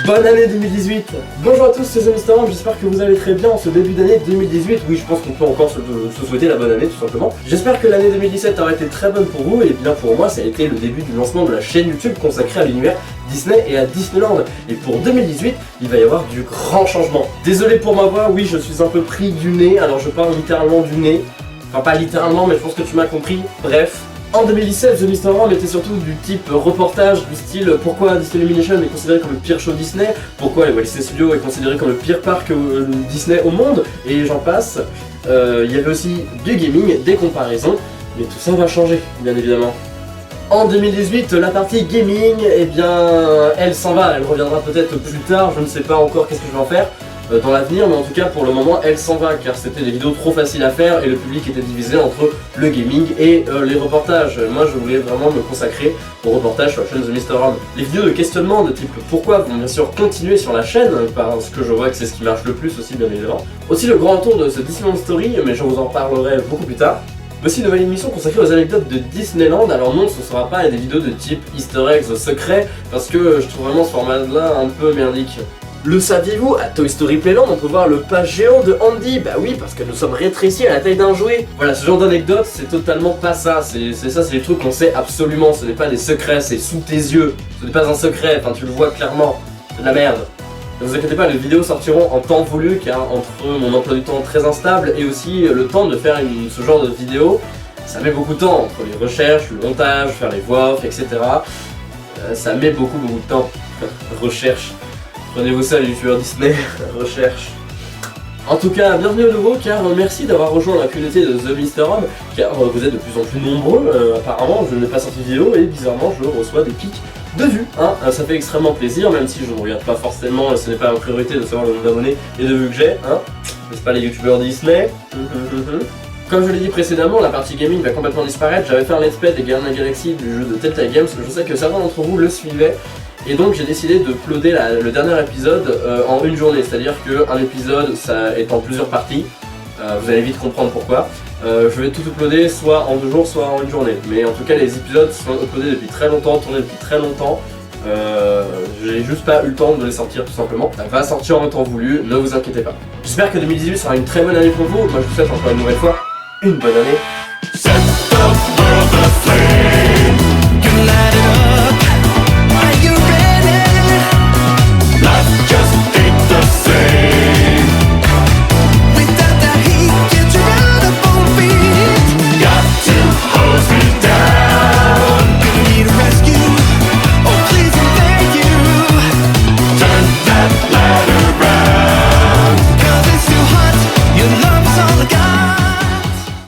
Bonne année 2018. Bonjour à tous, c'est The Mr. Ram, j'espère que vous allez très bien en ce début d'année 2018. Oui, je pense qu'on peut encore se souhaiter la bonne année tout simplement. J'espère que l'année 2017 aura été très bonne pour vous, et bien pour moi ça a été le début du lancement de la chaîne YouTube consacrée à l'univers Disney et à Disneyland. Et pour 2018, il va y avoir du grand changement. Désolé pour ma voix, oui je suis un peu pris du nez, alors je parle littéralement du nez. Enfin pas littéralement, mais je pense que tu m'as compris. Bref. En 2017, The Mr. Ram était surtout du type reportage, du style pourquoi Disney Illumination est considéré comme le pire show Disney, pourquoi les Walt Disney Studios est considéré comme le pire parc Disney au monde, et j'en passe. Il y avait aussi du gaming, des comparaisons, mais tout ça va changer, bien évidemment. En 2018, la partie gaming, eh bien, elle s'en va, elle reviendra peut-être plus tard, je ne sais pas encore qu'est-ce que je vais en faire dans l'avenir, mais en tout cas pour le moment elle s'en va car c'était des vidéos trop faciles à faire et le public était divisé entre le gaming et les reportages. Moi je voulais vraiment me consacrer aux reportages sur la chaîne The Mr. Ram. Les vidéos de questionnement de type pourquoi vont bien sûr continuer sur la chaîne parce que je vois que c'est ce qui marche le plus aussi bien évidemment. Aussi le grand retour de ce Disneyland Story, mais je vous en parlerai beaucoup plus tard. Aussi une nouvelle émission consacrée aux anecdotes de Disneyland. Alors non, ce sera pas des vidéos de type Easter eggs secrets parce que je trouve vraiment ce format là un peu merdique. Le saviez-vous, à Toy Story Playland, on peut voir le pas géant de Andy. Bah oui, parce que nous sommes rétrécis à la taille d'un jouet. Voilà, ce genre d'anecdote, c'est totalement pas ça. C'est des trucs qu'on sait absolument. Ce n'est pas des secrets, c'est sous tes yeux. Ce n'est pas un secret, enfin tu le vois clairement. C'est de la merde. Ne vous inquiétez pas, les vidéos sortiront en temps voulu, car entre mon emploi du temps très instable et aussi le temps de faire ce genre de vidéo, ça met beaucoup de temps. Entre les recherches, le montage, faire les voix off, etc. Ça met beaucoup de temps. Recherche. Prenez-vous ça les youtubeurs Disney, recherche. En tout cas, bienvenue à nouveau car merci d'avoir rejoint la communauté de The Mr. Ram car vous êtes de plus en plus nombreux, apparemment je n'ai pas sorti de vidéo et bizarrement je reçois des pics de vues, hein. Ça fait extrêmement plaisir même si je ne regarde pas forcément, ce n'est pas ma priorité de savoir le nombre d'abonnés et de vues que j'ai, hein. N'est-ce pas les youtubeurs Disney? Comme je l'ai dit précédemment, la partie gaming va complètement disparaître. J'avais fait un let's play des Gardiens de la Galaxie du jeu de Telltale Games, je sais que certains d'entre vous le suivaient. Et donc j'ai décidé de uploader le dernier épisode en une journée, c'est-à-dire qu'un épisode ça est en plusieurs parties, vous allez vite comprendre pourquoi. Je vais tout uploader soit en 2 jours, soit en une journée. Mais en tout cas les épisodes sont uploadés depuis très longtemps, tournés depuis très longtemps. J'ai juste pas eu le temps de les sortir tout simplement. Ça va sortir en temps voulu, ne vous inquiétez pas. J'espère que 2018 sera une très bonne année pour vous. Moi je vous souhaite encore une nouvelle fois une bonne année.